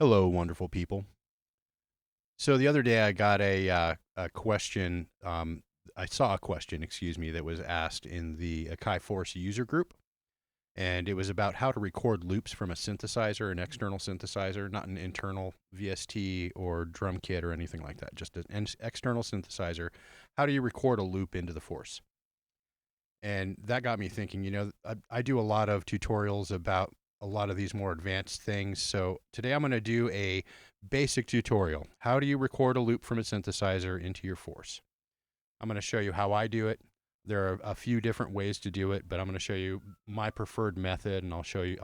Hello, wonderful people. So the other day I got a question. I saw a question, excuse me, that was asked in the Akai Force user group, and it was about how to record loops from a synthesizer, an external synthesizer, not an internal VST or drum kit or anything like that, just an external synthesizer. How do you record a loop into the Force? And that got me thinking, I do a lot of tutorials about a lot of these more advanced things. So today I'm going to do a basic tutorial. How do you record a loop from a synthesizer into your Force? I'm going to show you how I do it. There are a few different ways to do it, but I'm going to show you my preferred method, and I'll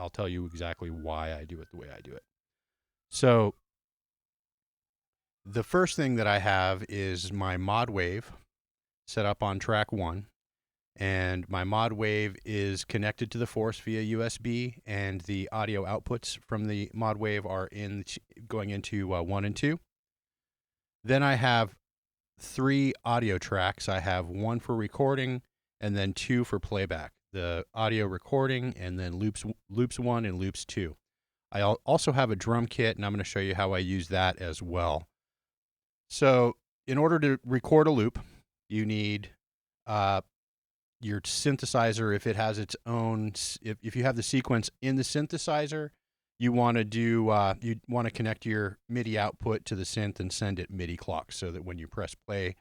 tell you exactly why I do it the way I do it. So the first thing that I have is my mod wave set up on track 1. And my mod wave is connected to the Force via USB, and the audio outputs from the mod wave are going into 1 and 2. Then I have 3 audio tracks. I have 1 for recording and then 2 for playback. The audio recording and then loops 1 and loops 2. I also have a drum kit, and I'm going to show you how I use that as well. So in order to record a loop, you need your synthesizer. If it has its own, if you have the sequence in the synthesizer, you want to connect your MIDI output to the synth and send it MIDI clock, so that when you press play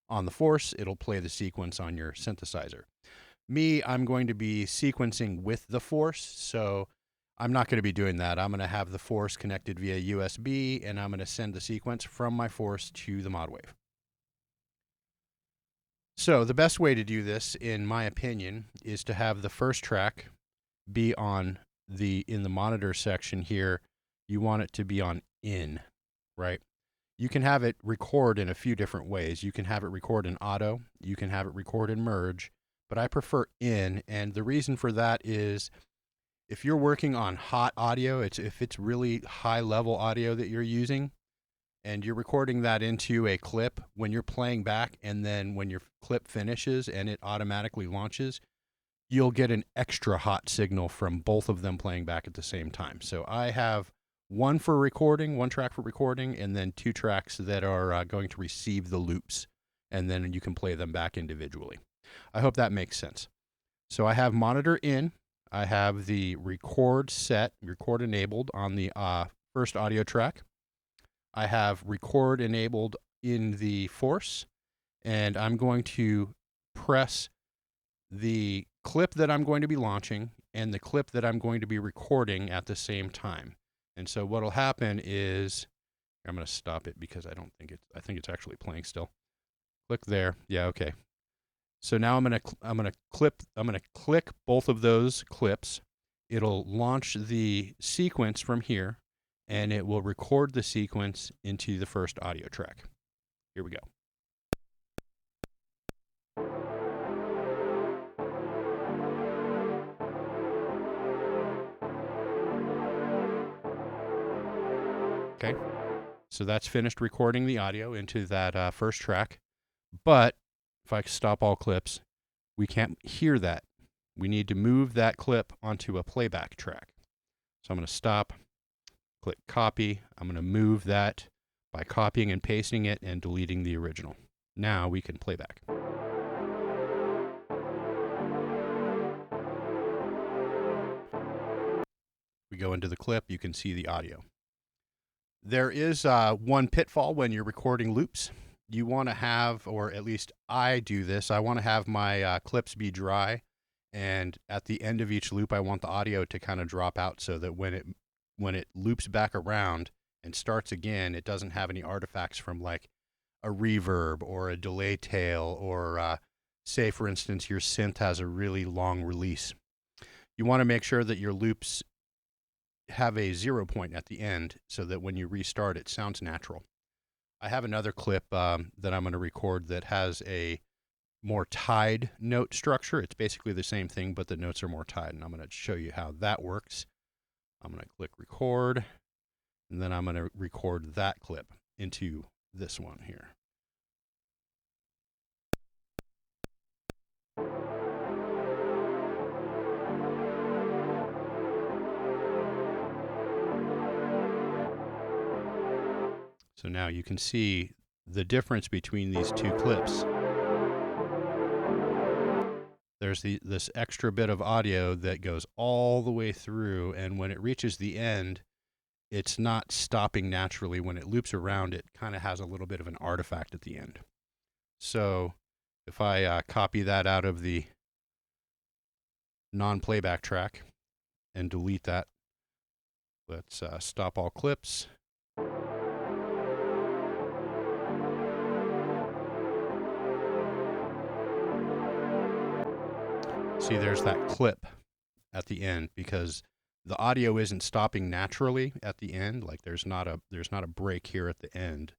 on the Force, it'll play the sequence on your synthesizer. I'm going to be sequencing with the Force, so I'm not going to be doing that. I'm going to have the Force connected via USB, and I'm going to send the sequence from my Force to the mod wave. So the best way to do this, in my opinion, is to have the first track be in the monitor section here. You want it to be on in, right? You can have it record in a few different ways. You can have it record in auto. You can have it record in merge, but I prefer in. And the reason for that is if you're working on hot audio, if it's really high level audio that you're using, and you're recording that into a clip, when you're playing back, and then when your clip finishes and it automatically launches, you'll get an extra hot signal from both of them playing back at the same time. So I have 1 track for recording, and then 2 tracks that are going to receive the loops, and then you can play them back individually. I hope that makes sense. So I have monitor in. I have the record enabled on the first audio track. I have record enabled in the Force, and I'm going to press the clip that I'm going to be launching and the clip that I'm going to be recording at the same time. And so what'll happen is, I'm going to stop it because I think it's actually playing still. Click there. Yeah, okay. So now I'm going to click both of those clips. It'll launch the sequence from here, and it will record the sequence into the first audio track. Here we go. Okay, so that's finished recording the audio into that first track. But if I stop all clips, we can't hear that. We need to move that clip onto a playback track. So I'm going to stop, click copy. I'm going to move that by copying and pasting it and deleting the original. Now we can play back. We go into the clip, you can see the audio. There is one pitfall when you're recording loops. You want to have, or at least I do this, I want to have my clips be dry, and at the end of each loop I want the audio to kind of drop out, so that when it loops back around and starts again, it doesn't have any artifacts from like a reverb or a delay tail, or say for instance your synth has a really long release. You want to make sure that your loops have a 0 point at the end, so that when you restart it sounds natural. I have another clip that I'm going to record that has a more tied note structure. It's basically the same thing, but the notes are more tied, and I'm going to show you how that works. I'm going to click record, and then I'm going to record that clip into this one here. So now you can see the difference between these two clips. There's this extra bit of audio that goes all the way through, and when it reaches the end, it's not stopping naturally. When it loops around, it kind of has a little bit of an artifact at the end. So if I copy that out of the non-playback track and delete that, let's stop all clips. See, there's that clip at the end because the audio isn't stopping naturally at the end. Like there's not a break here at the end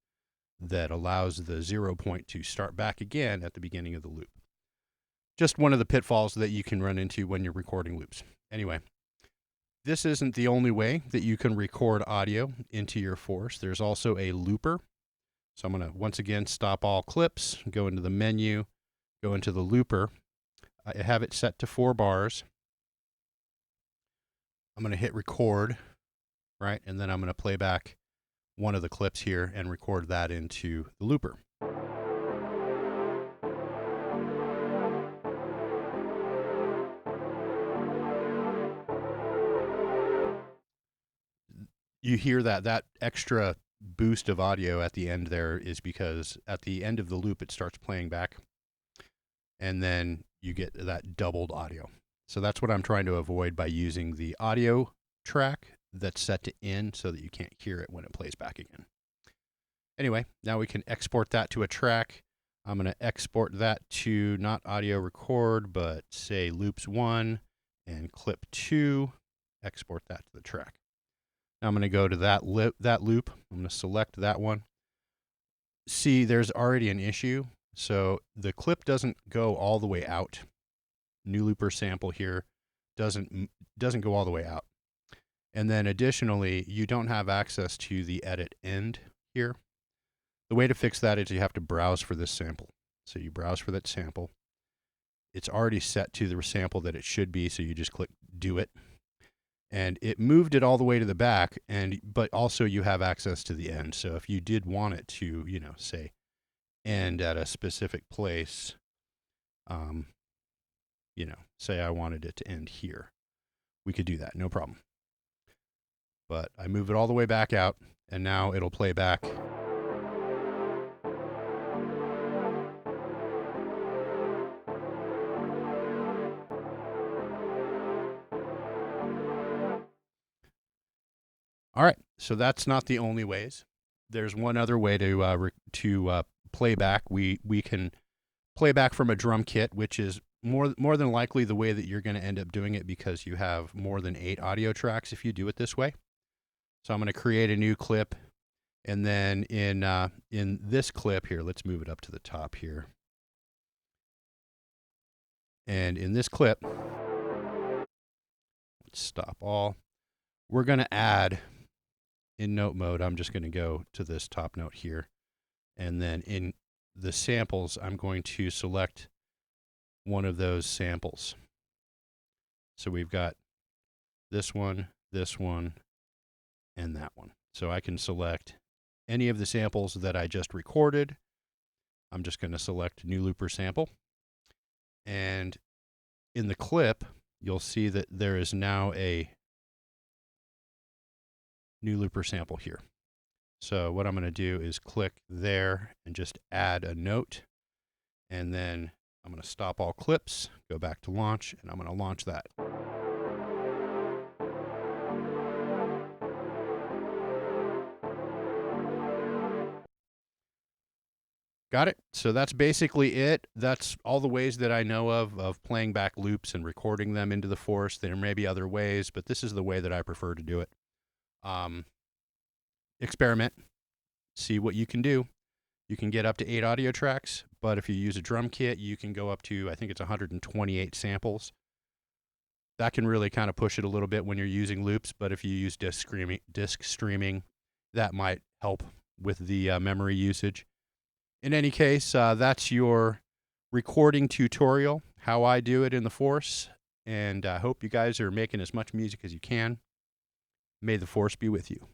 that allows the 0 point to start back again at the beginning of the loop. Just one of the pitfalls that you can run into when you're recording loops. Anyway, this isn't the only way that you can record audio into your force. There's also a looper. So I'm going to once again stop all clips, go into the menu, go into the looper. I have it set to 4 bars. I'm going to hit record, right? And then I'm going to play back one of the clips here and record that into the looper. You hear that extra boost of audio at the end there is because at the end of the loop it starts playing back, and then you get that doubled audio. So that's what I'm trying to avoid by using the audio track that's set to in so that you can't hear it when it plays back again. Anyway, now we can export that to a track. I'm going to export that to not audio record, but say loops 1 and clip 2. Export that to the track. Now I'm going to go to that loop. I'm going to select that one. See, there's already an issue. So the clip doesn't go all the way out. New looper sample here doesn't go all the way out. And then additionally, you don't have access to the edit end here. The way to fix that is you have to browse for this sample. So you browse for that sample. It's already set to the sample that it should be, so you just click do it. And it moved it all the way to the back, but also you have access to the end. So if you did want it to, say end at a specific place, say I wanted it to end here, we could do that, no problem. But I move it all the way back out, and now it'll play back. All right, so that's not the only ways. There's one other way to play back. We can play back from a drum kit, which is more than likely the way that you're going to end up doing it because you have more than 8 audio tracks if you do it this way. So I'm going to create a new clip, and then in this clip here, let's move it up to the top here. And in this clip, let's stop all. We're going to add, in note mode, I'm just going to go to this top note here. And then in the samples, I'm going to select one of those samples. So we've got this one, and that one. So I can select any of the samples that I just recorded. I'm just going to select new looper sample. And in the clip, you'll see that there is now a new looper sample here. So what I'm going to do is click there and just add a note. And then I'm going to stop all clips, go back to launch, and I'm going to launch that. Got it? So that's basically it. That's all the ways that I know of playing back loops and recording them into the force. There may be other ways, but this is the way that I prefer to do it. Experiment, see what you can do. You can get up to 8 audio tracks, but if you use a drum kit, you can go up to, I think it's 128 samples. That can really kind of push it a little bit when you're using loops, but if you use disk streaming, that might help with the memory usage. In any case, that's your recording tutorial, how I do it in the Force, and I hope you guys are making as much music as you can. May the Force be with you.